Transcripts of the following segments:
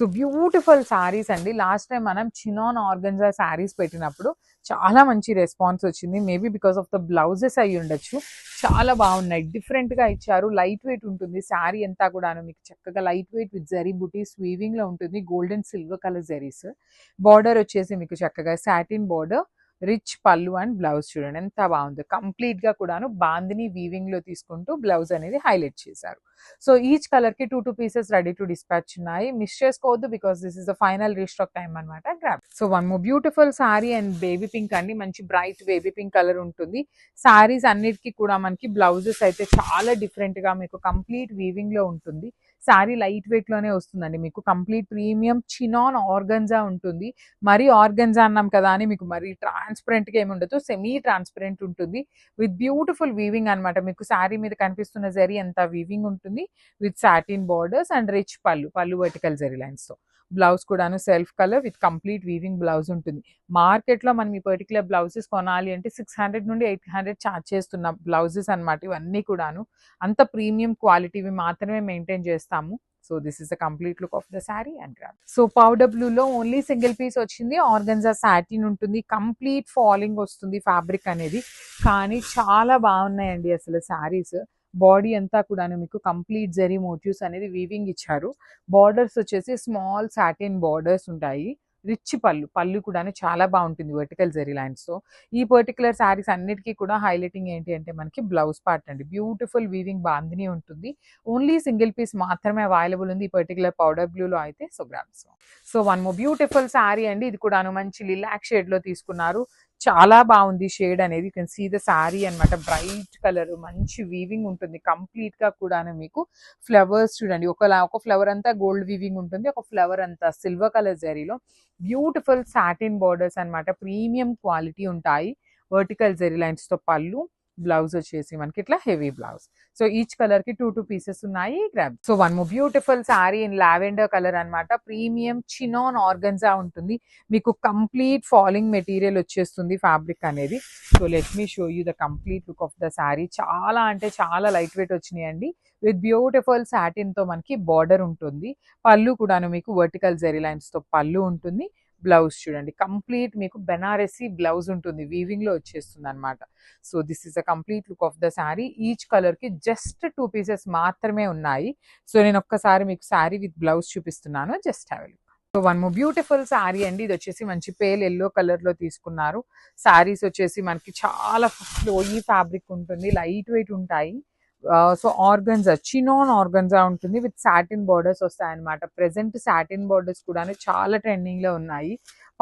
So beautiful saris అండి. Last time మనం chinon organza saris పెట్టినప్పుడు చాలా మంచి రెస్పాన్స్ వచ్చింది. Maybe because of the blouses అయ్యి ఉండొచ్చు. చాలా బాగున్నాయి, డిఫరెంట్గా ఇచ్చారు. లైట్ వెయిట్ ఉంటుంది శారీ అంతా కూడాను, మీకు చక్కగా light weight with zari buttis weaving లో ఉంటుంది. Gold and silver colour zaris. Border వచ్చేసి మీకు చక్కగా సాటిన్ బార్డర్, రిచ్ పళ్ళు అండ్ బ్లౌజ్ చూడండి ఎంత బాగుంది. కంప్లీట్ గా కూడాను బాందిని వీవింగ్ లో తీసుకుంటూ బ్లౌజ్ అనేది హైలైట్ చేశారు. సో ఈచ్ కలర్ కి 2 పీసెస్ రెడీ టు డిస్పాచ్ ఉన్నాయి. మిస్ చేసుకోవద్దు because this is the final restock time అనమాట. Grab. So one more beautiful sari and baby pink అండి. మంచి బ్రైట్ బేబీ పింక్ కలర్ ఉంటుంది. సారీస్ అన్నిటికీ కూడా మనకి బ్లౌజెస్ అయితే చాలా డిఫరెంట్ గా మీకు కంప్లీట్ వీవింగ్ లో ఉంటుంది. శారీ లైట్ వెయిట్ లోనే వస్తుందండి. మీకు కంప్లీట్ ప్రీమియం చినాన్ ఆర్గన్జా ఉంటుంది. మరీ ఆర్గన్జా అన్నాం కదా అని మీకు మరీ ట్రాన్స్పరెంట్ గా ఏమి ఉండదు, సెమీ ట్రాన్స్పరెంట్ ఉంటుంది విత్ బ్యూటిఫుల్ వీవింగ్ అనమాట. మీకు శారీ మీద కనిపిస్తున్న జరీ అంతా వీవింగ్ ఉంటుంది with satin borders and rich పళ్ళు వర్టికల్ జరీ లైన్స్ తో. బ్లౌజ్ కూడాను self colour with complete weaving blouse ఉంటుంది. మార్కెట్ లో మనం ఈ పర్టికులర్ బ్లౌజెస్ కొనాలి అంటే 600 నుండి 800 ఛార్జ్ చేస్తున్న బ్లౌజెస్ అనమాట ఇవన్నీ కూడాను. అంత ప్రీమియం క్వాలిటీవి మాత్రమే మెయింటైన్ చేస్తాము. So this is the complete look of the sari and grab. So powder blue లో ఓన్లీ సింగిల్ పీస్ వచ్చింది. ఆర్గన్జా సాటిన్ ఉంటుంది. కంప్లీట్ ఫాలింగ్ వస్తుంది ఫ్యాబ్రిక్ అనేది. కానీ చాలా బాగున్నాయండి అసలు శారీస్. బాడీ అంతా కూడాను మీకు కంప్లీట్ జరీ మోటివ్స్ అనేది వీవింగ్ ఇచ్చారు. బార్డర్స్ వచ్చేసి స్మాల్ సాటిన్ బార్డర్స్ ఉంటాయి. రిచ్ పళ్ళు కూడాను చాలా బాగుంటుంది వర్టికల్ జరీ లైన్స్ తో. ఈ పర్టికులర్ శారీస్ అన్నిటికీ కూడా హైలైటింగ్ ఏంటి అంటే మనకి బ్లౌజ్ పార్ట్ అండి. బ్యూటిఫుల్ వీవింగ్ బాందిని ఉంటుంది. ఓన్లీ సింగిల్ పీస్ మాత్రమే అవైలబుల్ ఉంది ఈ పర్టికులర్ పౌడర్ బ్లూ లో అయితే. So grabs. So one more beautiful sari అండి. ఇది కూడాను మంచి లిలాక్ షేడ్ లో తీసుకున్నారు. చాలా బాగుంది షేడ్ అనేది. You can see the sari అనమాట. బ్రైట్ కలర్, మంచి వీవింగ్ ఉంటుంది కంప్లీట్ గా కూడాను. మీకు ఫ్లవర్స్ చూడండి, ఒక ఫ్లవర్ అంతా గోల్డ్ వీవింగ్ ఉంటుంది, ఒక ఫ్లవర్ అంతా సిల్వర్ కలర్ జరీలో. బ్యూటిఫుల్ సాటిన్ బార్డర్స్ అనమాట. ప్రీమియం క్వాలిటీ ఉంటాయి. వర్టికల్ జరీ లైన్స్ తో పళ్ళు. బ్లౌజ్ వచ్చేసి మనకి ఇట్లా heavy blouse. So each colour కి 2 పీసెస్ ఉన్నాయి. Grab. So one more beautiful sari in lavender colour అనమాట. ప్రీమియం చినాన్ ఆర్గన్జా ఉంటుంది. మీకు కంప్లీట్ ఫాలింగ్ మెటీరియల్ వచ్చేస్తుంది ఫ్యాబ్రిక్ అనేది. So let me show you the complete look of the sari. చాలా అంటే చాలా లైట్ వెయిట్ వచ్చినాయండి. విత్ బ్యూటిఫుల్ సాటిన్ తో మనకి బార్డర్ ఉంటుంది. పళ్ళు కూడాను మీకు వర్టికల్ జరీ లైన్స్ తో పళ్ళు ఉంటుంది. బ్లౌజ్ చూడండి కంప్లీట్ మీకు బెనారసీ బ్లౌజ్ ఉంటుంది, వీవింగ్ లో వచ్చేస్తుంది అనమాట. So this is the complete look of the sari. Each colour కి జస్ట్ 2 పీసెస్ మాత్రమే ఉన్నాయి. సో నేను ఒక్కసారి మీకు శారీ విత్ బ్లౌజ్ చూపిస్తున్నాను. Just have a look. So one more beautiful sari అండి. ఇది వచ్చేసి మంచి పేల్ ఎల్లో కలర్ లో తీసుకున్నారు. శారీస్ వచ్చేసి మనకి చాలా ఫ్లోయీ ఫ్యాబ్రిక్ ఉంటుంది, లైట్ వెయిట్ ఉంటాయి. సో ఆర్గన్జా, చినాన్ ఆర్గన్జా ఉంటుంది విత్ సాటిన్ బార్డర్స్ వస్తాయన్నమాట. ప్రెసెంట్ సాటిన్ బార్డర్స్ కూడా చాలా ట్రెండింగ్ లో ఉన్నాయి.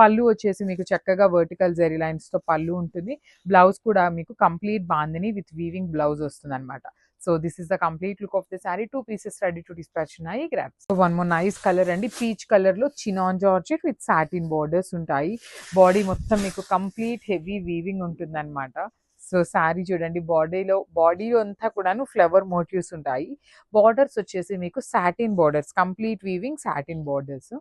పళ్ళు వచ్చేసి మీకు చక్కగా వర్టికల్ జరీ లైన్స్ తో పళ్ళు ఉంటుంది. బ్లౌజ్ కూడా మీకు complete bandhani with weaving blouse వస్తుంది అనమాట. So this is the complete look of the sari. 2 pieces ready to dispatch ఉన్నాయి. Grab. So one more nice colour అండి. పీచ్ కలర్ లో chinon georgette with satin borders ఉంటాయి. బాడీ మొత్తం మీకు కంప్లీట్ హెవీ వీవింగ్ ఉంటుంది అనమాట. సో శారీ చూడండి, బాడీ అంతా కూడాను ఫ్లవర్ మోటివ్స్ ఉంటాయి. బార్డర్స్ వచ్చేసి మీకు satin borders, complete weaving satin borders.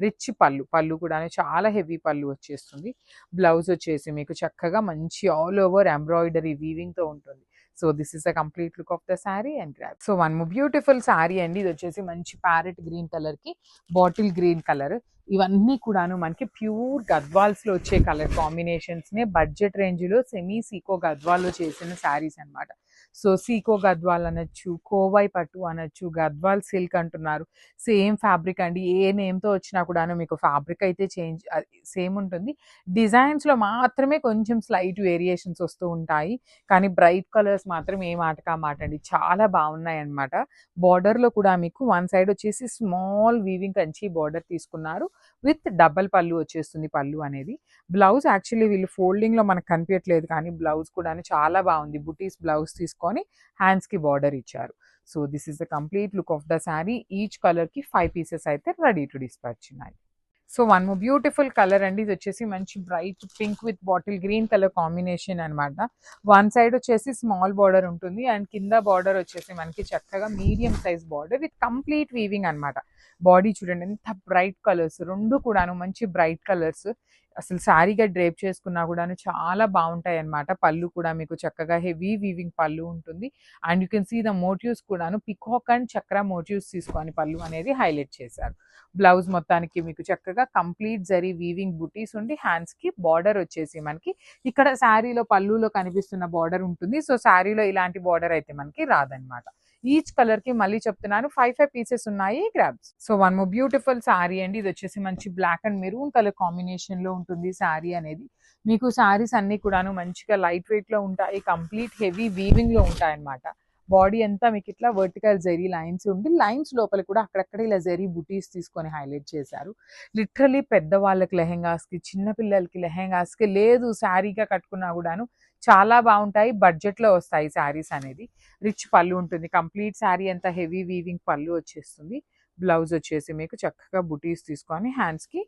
Rich పళ్ళు కూడా చాలా హెవీ పళ్ళు వచ్చేస్తుంది. బ్లౌజ్ వచ్చేసి మీకు చక్కగా మంచి ఆల్ ఓవర్ ఎంబ్రాయిడరీ వీవింగ్ తో ఉంటుంది. So this is the complete look of the sari and grab. So one more beautiful sari అండి. ఇది వచ్చేసి మంచి ప్యారెట్ గ్రీన్ కలర్ కి బాటిల్ గ్రీన్ కలర్. ఇవన్నీ కూడాను మనకి ప్యూర్ గద్వాల్స్ లో వచ్చే కలర్ కాంబినేషన్స్ నే. బడ్జెట్ రేంజ్ లో సెమీ సీకో గద్వాల్ లో చేసిన శారీస్ అనమాట. సో సీకో గద్వాల్ అనొచ్చు, కోవై పట్టు అనొచ్చు, గద్వాల్ సిల్క్ అంటున్నారు. సేమ్ ఫ్యాబ్రిక్ అండి. ఏ నేమ్ తో వచ్చినా కూడాను మీకు ఫ్యాబ్రిక్ అయితే చేంజ్ సేమ్ ఉంటుంది. డిజైన్స్ లో మాత్రమే కొంచెం స్లైట్ వేరియేషన్స్ వస్తూ ఉంటాయి. కానీ బ్రైట్ కలర్స్ మాత్రం ఏ మాటకా మాట అండి, చాలా బాగున్నాయి అనమాట. బార్డర్ లో కూడా మీకు వన్ సైడ్ వచ్చేసి స్మాల్ వీవింగ్ కంచి బార్డర్ తీసుకున్నారు విత్ డబల్ పళ్ళు వచ్చేస్తుంది పళ్ళు అనేది. బ్లౌజ్ యాక్చువల్లీ వీళ్ళు ఫోల్డింగ్ లో మనకు కనిపించట్లేదు, కానీ బ్లౌజ్ కూడా చాలా బాగుంది. బుటీస్ బ్లౌజ్ తీసుకొని హ్యాండ్స్ కి బార్డర్ ఇచ్చారు. So this is the complete look of the sari. Each colour కి 5 పీసెస్ అయితే రెడీ టు డిస్పాచ్ ఉన్నాయి. So one more beautiful colour అండి. ఇది వచ్చేసి మంచి bright pink with bottle green colour combination అనమాట. వన్ సైడ్ వచ్చేసి స్మాల్ బార్డర్ ఉంటుంది అండ్ కింద బార్డర్ వచ్చేసి మనకి చక్కగా medium size border with complete weaving అనమాట. బాడీ చూడండి ఎంత బ్రైట్ కలర్స్, రెండు కూడాను మంచి బ్రైట్ కలర్స్. అసలు శారీగా డ్రేప్ చేసుకున్నా కూడాను చాలా బాగుంటాయి అన్నమాట. పళ్ళు కూడా మీకు చక్కగా హెవీ వీవింగ్ పళ్ళు ఉంటుంది. And you can see the motifs కూడాను పికాక్ అండ్ చక్ర మోటివ్స్ తీసుకొని పళ్ళు అనేది హైలైట్ చేశారు. బ్లౌజ్ మొత్తానికి మీకు చక్కగా కంప్లీట్ జరీ వీవింగ్ బుటీస్ ఉండి హ్యాండ్స్కి బార్డర్ వచ్చేసి మనకి ఇక్కడ శారీలో పళ్ళులో కనిపిస్తున్న బార్డర్ ఉంటుంది. సో శారీలో ఇలాంటి బార్డర్ అయితే మనకి రాదనమాట. ఈచ్ కలర్ కి మళ్ళీ చెప్తున్నాను 5 పీసెస్ ఉన్నాయి grabs. So one more beautiful sari అండి. ఇది వచ్చేసి మంచి black and maroon colour combination లో ఉంటుంది శారీ అనేది. మీకు శారీస్ అన్ని కూడాను మంచిగా లైట్ వెయిట్ లో ఉంటాయి, కంప్లీట్ హెవీ వీవింగ్ లో ఉంటాయి అన్నమాట. బాడీ అంతా మీకు ఇట్లా వర్టికల్ జరీ లైన్స్ ఉండి లైన్స్ లోపల కూడా అక్కడక్కడ ఇలా జరీ బుటీస్ తీసుకొని హైలైట్ చేశారు. లిటరలీ పెద్దవాళ్ళకి లెహెంగాస్కి, చిన్నపిల్లలకి లెహెంగాస్కి లేదు శారీగా కట్టుకున్నా కూడాను చాలా బాగుంటాయి. బడ్జెట్లో వస్తాయి శారీస్ అనేది. రిచ్ పళ్ళు ఉంటుంది, కంప్లీట్ శారీ అంతా హెవీ వీవింగ్ పళ్ళు వచ్చేస్తుంది. బ్లౌజ్ వచ్చేసి మీకు చక్కగా బుటీస్ తీసుకొని హ్యాండ్స్కి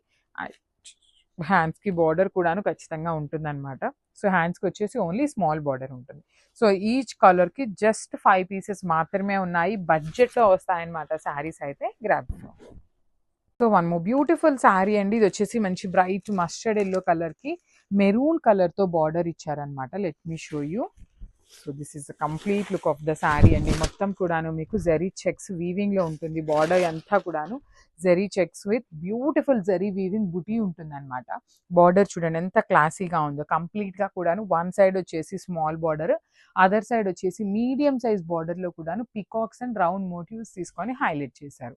బార్డర్ కూడాను ఖచ్చితంగా ఉంటుంది అనమాట. సో హ్యాండ్స్కి వచ్చేసి ఓన్లీ స్మాల్ బార్డర్ ఉంటుంది. సో ఈచ్ కలర్కి జస్ట్ 5 పీసెస్ మాత్రమే ఉన్నాయి. బడ్జెట్లో వస్తాయన్నమాట శారీస్ అయితే grab. So one more beautiful sari అండి. ఇది వచ్చేసి మంచి బ్రైట్ మస్టర్డ్ ఎల్లో కలర్కి మెరూన్ కలర్తో బార్డర్ ఇచ్చారనమాట. Let me show you. So this is the complete look of the sari అండి. మొత్తం కూడాను మీకు జరీ చెక్స్ వీవింగ్ లో ఉంటుంది. బార్డర్ అంతా కూడాను zari checks with beautiful zari weaving బుటీ ఉంటుంది అనమాట. బార్డర్ చూడండి ఎంత క్లాసీగా ఉందో. కంప్లీట్ గా కూడాను వన్ సైడ్ వచ్చేసి స్మాల్ బార్డర్, అదర్ సైడ్ వచ్చేసి మీడియం సైజ్ బార్డర్ లో కూడాను పికాక్స్ అండ్ రౌండ్ మోటివ్స్ తీసుకొని హైలైట్ చేశారు.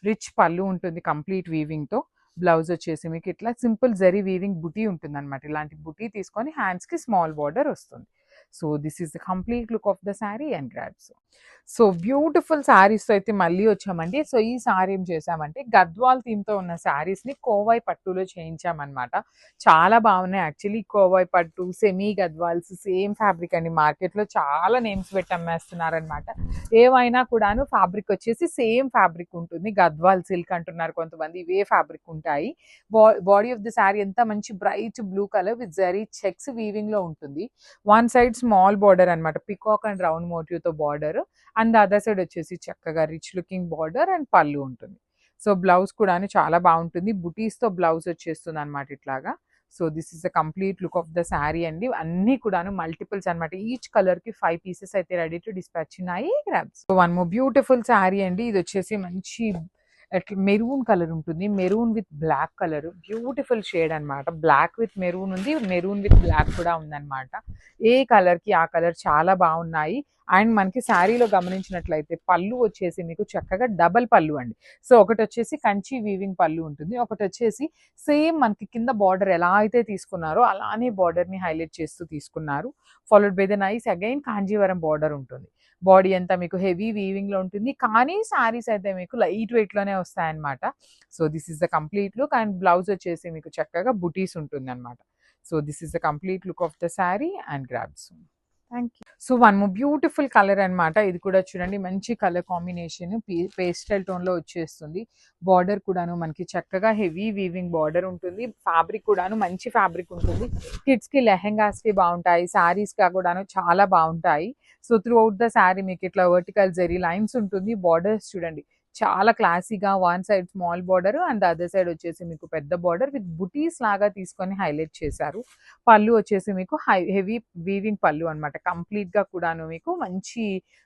రిచ్ పళ్ళు ఉంటుంది కంప్లీట్ వీవింగ్ తో. బ్లౌజ్ వచ్చేసి మీకు ఇట్లా సింపుల్ జరీ వీవింగ్ బుటీ ఉంటుంది అనమాట. ఇలాంటి బుటీ తీసుకొని హ్యాండ్స్ కి స్మాల్ బార్డర్ వస్తుంది. So this is the complete look of the sari and grabs. So beautiful శారీస్తో అయితే మళ్ళీ వచ్చామండి. సో ఈ శారీ ఏం చేసామంటే గద్వాల్ థీమ్తో ఉన్న శారీస్ని కోవై పట్టులో చేయించామన్నమాట. చాలా బాగున్నాయి యాక్చువల్లీ. కోవై పట్టు, సెమీ గద్వాల్స్ సేమ్ ఫ్యాబ్రిక్ అండి. మార్కెట్లో చాలా నేమ్స్ పెట్టి అమ్మేస్తున్నారనమాట. ఏవైనా కూడాను ఫ్యాబ్రిక్ వచ్చేసి సేమ్ ఫ్యాబ్రిక్ ఉంటుంది. గద్వాల్ సిల్క్ అంటున్నారు కొంతమంది, ఇవే ఫ్యాబ్రిక్ ఉంటాయి. బాడీ ఆఫ్ ద శారీ ఎంత మంచి bright blue colour with zari checks weaving లో ఉంటుంది. వన్ సైడ్ స్మాల్ బార్డర్ అనమాట, పికాక్ అండ్ రౌండ్ మోటివ్ తో బార్డర్. అండ్ అదర్ సైడ్ వచ్చేసి చక్కగా రిచ్ లుకింగ్ బార్డర్ అండ్ పళ్ళు ఉంటుంది. సో బ్లౌజ్ కూడా చాలా బాగుంటుంది. బుటీస్ తో బ్లౌజ్ వచ్చేస్తుంది అనమాట ఇట్లాగా. So this is the complete look of the sari అండి. అన్ని కూడాను మల్టిపుల్స్ అనమాట. ఈచ్ కలర్ కి 5 పీసెస్ అయితే రెడీ టు డిస్పాచ్ ఉన్నాయి grabs. So one more beautiful sari అండి. ఇది వచ్చేసి మంచి మెరూన్ కలర్ ఉంటుంది. Maroon with black colour, beautiful shade అనమాట. బ్లాక్ విత్ మెరూన్ ఉంది, మెరూన్ విత్ బ్లాక్ కూడా ఉందన్నమాట. ఏ కలర్ కి ఆ కలర్ చాలా బాగున్నాయి. అండ్ మనకి శారీలో గమనించినట్లయితే పళ్ళు వచ్చేసి మీకు చక్కగా డబల్ పళ్ళు అండి. సో ఒకటి వచ్చేసి కంచి వీవింగ్ పళ్ళు ఉంటుంది, ఒకటి వచ్చేసి సేమ్ మనకి కింద బార్డర్ ఎలా అయితే తీసుకున్నారో అలానే బార్డర్ ని హైలైట్ చేస్తూ తీసుకున్నారు. Followed by the nice again Kanjeevaram border ఉంటుంది. బాడీ అంతా మీకు హెవీ వీవింగ్ లో ఉంటుంది, కానీ శారీస్ అయితే మీకు లైట్ వెయిట్ లోనే వస్తాయన్నమాట. So this is the complete look. And blouse వచ్చేసి మీకు చక్కగా బుటీస్ ఉంటుంది అనమాట. So this is the complete look of the sari and grabs. Thank you. So one more beautiful colour అనమాట. ఇది కూడా చూడండి మంచి కలర్ కాంబినేషన్, పేస్టల్ టోన్ లో వచ్చేస్తుంది. బార్డర్ కూడాను మనకి చక్కగా హెవీ వీవింగ్ బార్డర్ ఉంటుంది. ఫ్యాబ్రిక్ కూడాను మంచి ఫ్యాబ్రిక్ ఉంటుంది. కిడ్స్ కి లెహెంగాస్ కి బాగుంటాయి, శారీస్ గా కూడాను చాలా బాగుంటాయి. So through out the sari మీకు ఇట్లా వర్టికల్ జరీ లైన్స్ ఉంటుంది. బార్డర్స్ చూడండి చాలా క్లాసీగా, one side small border and other side వచ్చేసి మీకు పెద్ద బార్డర్ విత్ బుటీస్ లాగా తీసుకొని హైలైట్ చేశారు. పళ్ళు వచ్చేసి మీకు హెవీ వీవింగ్ పళ్ళు అనమాట. కంప్లీట్ గా కూడాను మీకు మంచి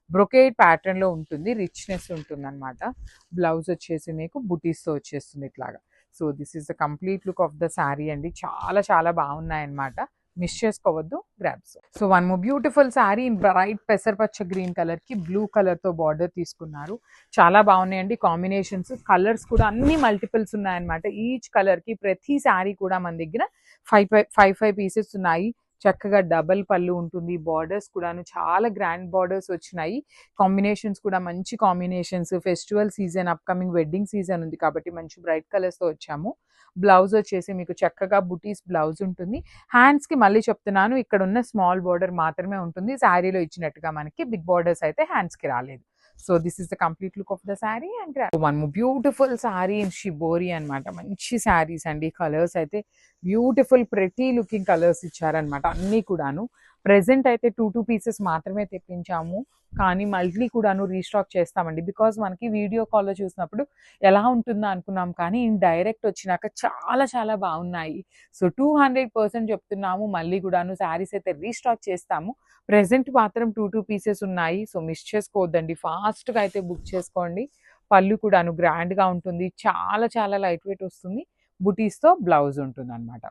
బ్రొకేడ్ ప్యాటర్న్ లో ఉంటుంది, రిచ్నెస్ ఉంటుంది అనమాట. బ్లౌజ్ వచ్చేసి మీకు బుటీస్ తో వచ్చేస్తుంది ఇట్లాగా. So this is the complete look of the sari అండి. చాలా చాలా బాగున్నాయి అనమాట. మిస్ చేసుకోవద్దు grabs. So one more beautiful sari in bright పెసరపచ్చ గ్రీన్ కలర్ కి బ్లూ కలర్ తో బార్డర్ తీసుకున్నారు. చాలా బాగున్నాయండి కాంబినేషన్స్. కలర్స్ కూడా అన్ని మల్టిపుల్స్ ఉన్నాయన్నమాట. ఈచ్ కలర్ కి ప్రతి శారీ కూడా మన దగ్గర 5 పీసెస్ ఉన్నాయి. చక్కగా డబల్ పళ్ళు ఉంటుంది. బార్డర్స్ కూడాను చాలా గ్రాండ్ బార్డర్స్ వచ్చినాయి. కాంబినేషన్స్ కూడా మంచి combinations. Festival season, upcoming wedding season ఉంది కాబట్టి మంచి బ్రైట్ కలర్స్ తో వచ్చాము. బ్లౌజ్ వచ్చేసి మీకు చక్కగా బుటీస్ బ్లౌజ్ ఉంటుంది. హ్యాండ్స్ కి మళ్ళీ చెప్తున్నాను, ఇక్కడ ఉన్న స్మాల్ బార్డర్ మాత్రమే ఉంటుంది. శారీలో ఇచ్చినట్టుగా మనకి బిగ్ బార్డర్స్ అయితే హ్యాండ్స్ కి రాలేదు. So this is the complete look of the sari and one beautiful sari in shibori అనమాట. మంచి శారీస్ అండి. కలర్స్ అయితే బ్యూటిఫుల్ ప్రెటీ లుకింగ్ కలర్స్ ఇచ్చారనమాట అన్ని కూడాను. ప్రెజెంట్ అయితే 2 పీసెస్ మాత్రమే తెప్పించాము. కానీ మళ్ళీ కూడాను రీస్టాక్ చేస్తామండి. బికాజ్ మనకి వీడియో కాల్‌లో చూసినప్పుడు ఎలా ఉంటుందో అనుకున్నాం. కానీ డైరెక్ట్ వచ్చినాక చాలా చాలా బాగున్నాయి. సో 200% చెప్తున్నాము. మళ్ళీ కూడాను శారీస్ అయితే రీస్టాక్ చేస్తాము. ప్రెజెంట్ మాత్రం 2 పీసెస్ ఉన్నాయి. సో మిస్ చేసుకోవద్దండి. ఫాస్ట్‌గా అయితే బుక్ చేసుకోండి. పళ్ళు కూడాను గ్రాండ్‌గా ఉంటుంది. చాలా చాలా లైట్ వెయిట్ వస్తుంది. బుటీస్‌తో బ్లౌజ్ ఉంటుందనమాట.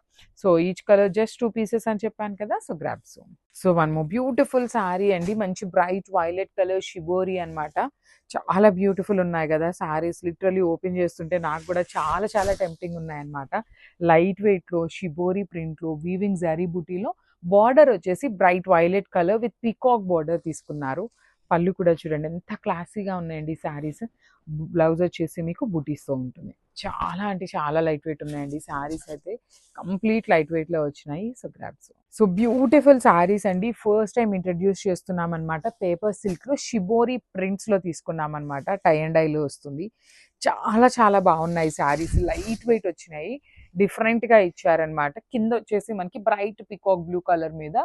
So each colour just 2 pieces అని చెప్పాను కదా! So grab soon. So one more beautiful sari అండి. మంచి బ్రైట్ వైలెట్ కలర్ షిబోరి అనమాట. చాలా బ్యూటిఫుల్ ఉన్నాయి గదా! శారీస్ లిటరల్లీ ఓపెన్ చేస్తుంటే నాకు కూడా చాలా చాలా టెంప్టింగ్ ఉన్నాయన్నమాట. లైట్ వెయిట్‌లో షిబోరి ప్రింట్‌లో వీవింగ్ జరీ బుటీలో బార్డర్ వచ్చేసి bright violet colour with peacock border తీసుకున్నారు. పళ్ళు కూడా చూడండి ఎంత క్లాసీగా ఉన్నాయండి శారీస్. బ్లౌజ్ వచ్చేసి మీకు బుటీస్‌తో ఉంటుంది. చాలా అంటే చాలా లైట్ వెయిట్ ఉన్నాయండి శారీస్ అయితే. కంప్లీట్ లైట్ వెయిట్‌లో వచ్చినాయి. So grabs. So beautiful saris అండి. ఫస్ట్ టైమ్ ఇంట్రడ్యూస్ చేస్తున్నామనమాట. పేపర్ సిల్క్‌లో షిబోరి ప్రింట్స్‌లో తీసుకున్నామనమాట. టై అండ్ డైలో వస్తుంది. చాలా చాలా బాగున్నాయి శారీస్. లైట్ వెయిట్ వచ్చినాయి. డిఫరెంట్‌గా ఇచ్చారనమాట. కింద వచ్చేసి మనకి బ్రైట్ పీకాక్ బ్లూ కలర్ మీద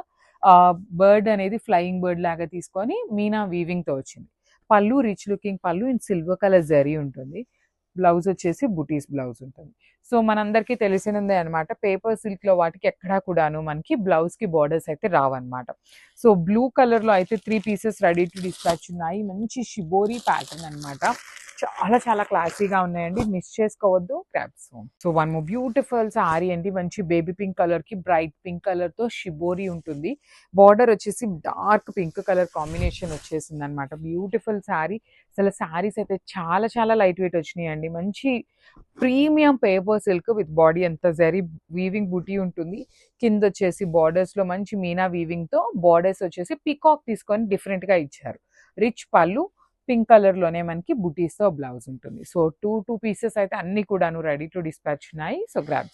బర్డ్ అనేది ఫ్లయింగ్ బర్డ్ లాగా తీసుకొని మీనా వీవింగ్‌తో వచ్చింది. పళ్ళు రిచ్ లుకింగ్ పళ్ళు ఇన్ సిల్వర్ కలర్ జరీ ఉంటుంది. బ్లౌజ్ వచ్చేసి బుటీస్ బ్లౌజ్ ఉంటుంది. సో మనందరికీ తెలిసినదే అనమాట. పేపర్ సిల్క్‌లో వాటికి ఎక్కడా కూడాను మనకి బ్లౌజ్‌కి బార్డర్స్ అయితే రావన్నమాట. సో బ్లూ కలర్‌లో అయితే 3 పీసెస్ రెడీ టు డిస్పాచ్ ఉన్నాయి. మంచి షిబోరి ప్యాటర్న్ అనమాట. చాలా చాలా క్లాసీగా ఉన్నాయండి. మిస్ చేసుకోవద్దు. Grabs. So one more beautiful sari అండి. మంచి బేబీ పింక్ కలర్‌కి బ్రైట్ పింక్ కలర్‌తో షిబోరి ఉంటుంది. బార్డర్ వచ్చేసి డార్క్ పింక్ కలర్ కాంబినేషన్ వచ్చేసిందనమాట. బ్యూటిఫుల్ సారీ. అసలు సారీస్ అయితే చాలా చాలా లైట్ వెయిట్ వచ్చినాయండి. మంచి premium paper silk with body అంతా జరీ వీవింగ్ బుటీ ఉంటుంది. కింద వచ్చేసి బార్డర్స్‌లో మంచి మీనా వీవింగ్‌తో బార్డర్స్ వచ్చేసి పీకాక్ తీసుకొని డిఫరెంట్‌గా ఇచ్చారు. రిచ్ పళ్ళు పింక్ కలర్‌లోనే మనకి బుటీస్‌తో బ్లౌజ్ ఉంటుంది. సో 2 పీసెస్ అయితే అన్నీ కూడాను రెడీ టు డిస్పాచ్ ఉన్నాయి. So grab.